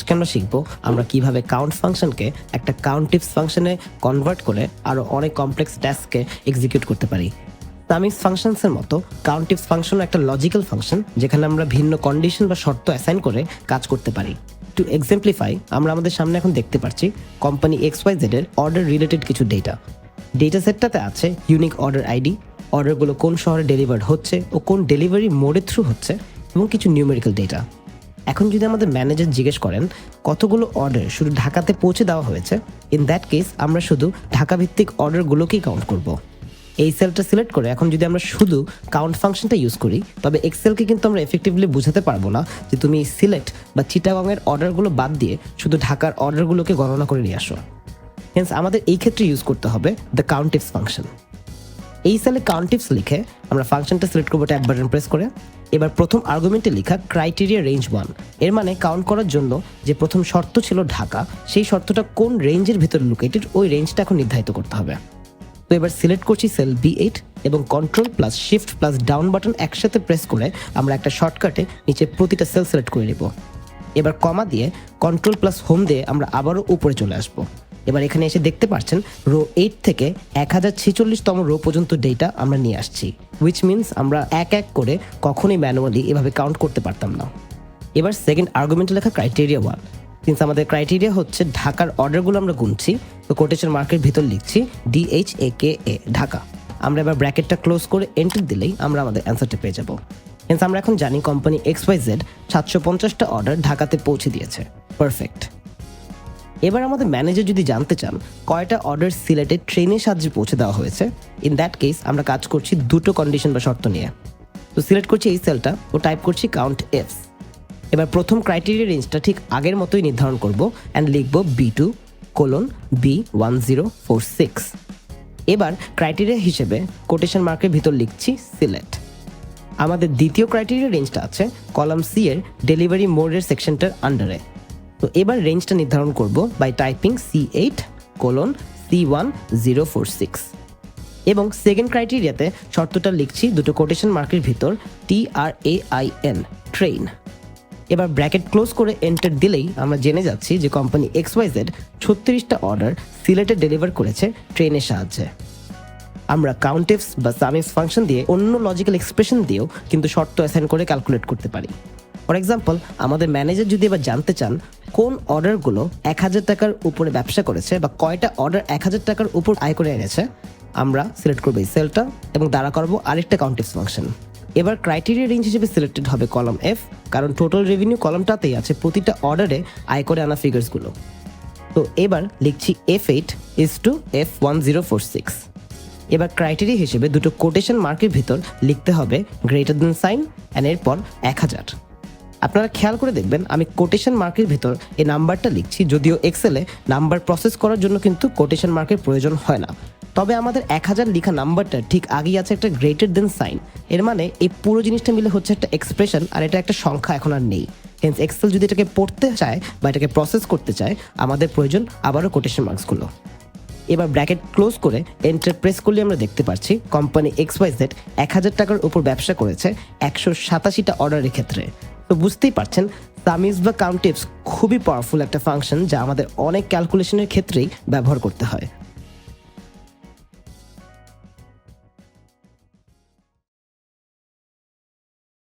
আজকে আমরা শিখবো আমরা কিভাবে কাউন্ট ফাংশনকে একটা কাউন্টিফস ফাংশনে কনভার্ট করে আরো অনেক কমপ্লেক্স টাস্ককে এক্সিকিউট করতে পারি। সামিস ফাংশনসের মতো কাউন্টিফস ফাংশন একটা লজিক্যাল ফাংশন যেখানে আমরা ভিন্ন কন্ডিশন বা শর্ত অ্যাসাইন করে কাজ করতে পারি। টু এক্সাম্পলিফাই, আমরা আমাদের সামনে এখন দেখতে পাচ্ছি কোম্পানি XYZ এর অর্ডার রিলেটেড কিছু ডেটা সেটটাতে আছে ইউনিক অর্ডার আইডি, অর্ডারগুলো কোন শহরে ডেলিভার্ড হচ্ছে ও কোন ডেলিভারি মোডের থ্রু হচ্ছে, এবং কিছু নিউমেরিক্যাল ডেটা। এখন যদি আমাদের ম্যানেজার জিজ্ঞেস করেন কতগুলো অর্ডার শুধু ঢাকাতে পৌঁছে দেওয়া হয়েছে, ইন দ্যাট কেস আমরা শুধু ঢাকা ভিত্তিক অর্ডারগুলোকেই কাউন্ট করব। এই সেলটা সিলেক্ট করে এখন যদি আমরা শুধু কাউন্ট ফাংশনটা ইউজ করি, তবে এক্সেলকে কিন্তু আমরা এফেক্টিভলি বোঝাতে পারবো না যে তুমি সিলেক্ট বা চিটাগংয়ের অর্ডারগুলো বাদ দিয়ে শুধু ঢাকার অর্ডারগুলোকে গণনা করে নিয়ে আসো। হেন্স আমাদের এই ক্ষেত্রে ইউজ করতে হবে দ্য কাউন্টিফস ফাংশন। এই সেলে কাউন্টিফস লিখে আমরা ফাংশনটা সিলেক্ট করবো ট্যাব বাটন প্রেস করে। এবার প্রথম আর্গুমেন্টে লেখা ক্রাইটেরিয়া রেঞ্জ 1, এর মানে কাউন্ট করার জন্য যে প্রথম শর্ত ছিল ঢাকা, সেই শর্তটা কোন রেঞ্জের ভিতরে লোকেটেড ওই রেঞ্জটা এখন নির্ধারিত করতে হবে। তো এবার সিলেক্ট করছি সেল B8 এবং control plus shift plus down button একসাথে প্রেস করে আমরা একটা শর্টকাটে নিচে প্রতিটা সেল সিলেক্ট করে নেব। এবার কমা দিয়ে কন্ট্রোল প্লাস হোম দিয়ে আমরা আবারও উপরে চলে আসবো। এবার এখানে এসে দেখতে পাচ্ছেন রো 8 থেকে 1046তম রো পর্যন্ত ডেটা আমরা নিয়ে আসছি, উইচ মিনস আমরা এক এক করে কখনোই ম্যানুয়ালি এভাবে কাউন্ট করতে পারতাম না। এবার সেকেন্ড আর্গুমেন্টে লেখা ক্রাইটেরিয়া 1, সিন্স আমাদের ক্রাইটেরিয়া হচ্ছে ঢাকার অর্ডারগুলো আমরা গুনছি, তো কোটেশন মার্কের ভিতর লিখছি DHAKA ঢাকা। আমরা এবার ব্র্যাকেটটা ক্লোজ করে এন্টার দিলেই আমরা আমাদের অ্যান্সারটা পেয়ে যাব। হেন্স আমরা এখন জানি কোম্পানি XYZ 750টা অর্ডার ঢাকাতে পৌঁছে দিয়েছে। পারফেক্ট। এবার আমাদের ম্যানেজার যদি জানতে চান কয়টা অর্ডার সিলেটে ট্রেনের সাহায্যে পৌঁছে দেওয়া হয়েছে, ইন দ্যাট কেস আমরা কাজ করছি দুটো কন্ডিশন বা শর্ত নিয়ে। তো সিলেক্ট করছি এই সেলটা ও টাইপ করছি COUNTIFS। এবার প্রথম ক্রাইটেরিয়া রেঞ্জটা ঠিক আগের মতোই নির্ধারণ করব অ্যান্ড লিখব B2:B1046। এবার ক্রাইটেরিয়া হিসেবে কোটেশন মার্কের ভিতর লিখছি সিলেক্ট। আমাদের দ্বিতীয় ক্রাইটেরিয়া রেঞ্জটা আছে কলাম C এর ডেলিভারি মোডের সেকশনটার আন্ডারে। তো এবার রেঞ্জটা নির্ধারণ করব বাই টাইপিং C8:C1046 এবং সেকেন্ড ক্রাইটেরিয়াতে শর্তটা লিখছি দুটো কোটেশন মার্কের ভিতর TRAIN ট্রেন। এবার ব্র্যাকেট ক্লোজ করে এন্টার দিলেই আমরা জেনে যাচ্ছি যে কোম্পানি XYZ 36টা অর্ডার সিলেটে ডেলিভার করেছে ট্রেনের সাহায্যে। আমরা কাউন্টিফস বা সামিস ফাংশন দিয়ে অন্য লজিক্যাল এক্সপ্রেশন দিয়েও কিন্তু শর্ত অ্যাসাইন করে ক্যালকুলেট করতে পারি। ফর এক্সাম্পল, আমাদের ম্যানেজার যদি এবার জানতে চান কোন অর্ডারগুলো 1000 টাকার উপরে ব্যবসা করেছে বা কয়টা অর্ডার 1000 টাকার উপর আয় করে এনেছে, আমরা সিলেক্ট করবো এই সেলটা এবং দাঁড়া করবো আরেকটা কাউন্টিফস ফাংশন। এবার ক্রাইটেরিয়া রেঞ্জ হিসেবে সিলেক্টেড হবে কলাম F, কারণ টোটাল রেভিনিউ কলামটাতেই আছে প্রতিটা অর্ডারে আয় করে আনা ফিগার্সগুলো। তো এবার লিখছি F8:F1046। এবার ক্রাইটেরিয়া হিসেবে দুটো কোটেশন মার্কের ভিতর লিখতে হবে গ্রেটার দেন সাইন অ্যান্ড এরপর 1000। আপনারা খেয়াল করে দেখবেন আমি কোটেশন মার্কের ভিতর এই নাম্বারটা লিখছি, যদিও এক্সেলে নাম্বার প্রসেস করার জন্য কিন্তু কোটেশন মার্কের প্রয়োজন হয় না। তবে আমাদের 1000 লেখা নাম্বারটা ঠিক আগেই আছে একটা গ্রেটার দেন সাইন, এর মানে এই পুরো জিনিসটা মিলে হচ্ছে একটা এক্সপ্রেশন আর এটা একটা সংখ্যা এখন আর নেই। হেন্স এক্সেল যদি এটাকে পড়তে চায় বা এটাকে প্রসেস করতে চায়, আমাদের প্রয়োজন আবারও কোটেশন মার্কসগুলো। এবার ব্র্যাকেট ক্লোজ করে এন্টার প্রেস করলে আমরা দেখতে পাচ্ছি কোম্পানি XYZ 1000 টাকার উপর ব্যবসা করেছে 187টা অর্ডারের ক্ষেত্রে। তো বুঝতেই পারছেন সামিস বা কাউন্টিফস খুবই পাওয়ারফুল একটা ফাংশন যা আমাদের অনেক ক্যালকুলেশনের ক্ষেত্রেই ব্যবহার করতে হয়।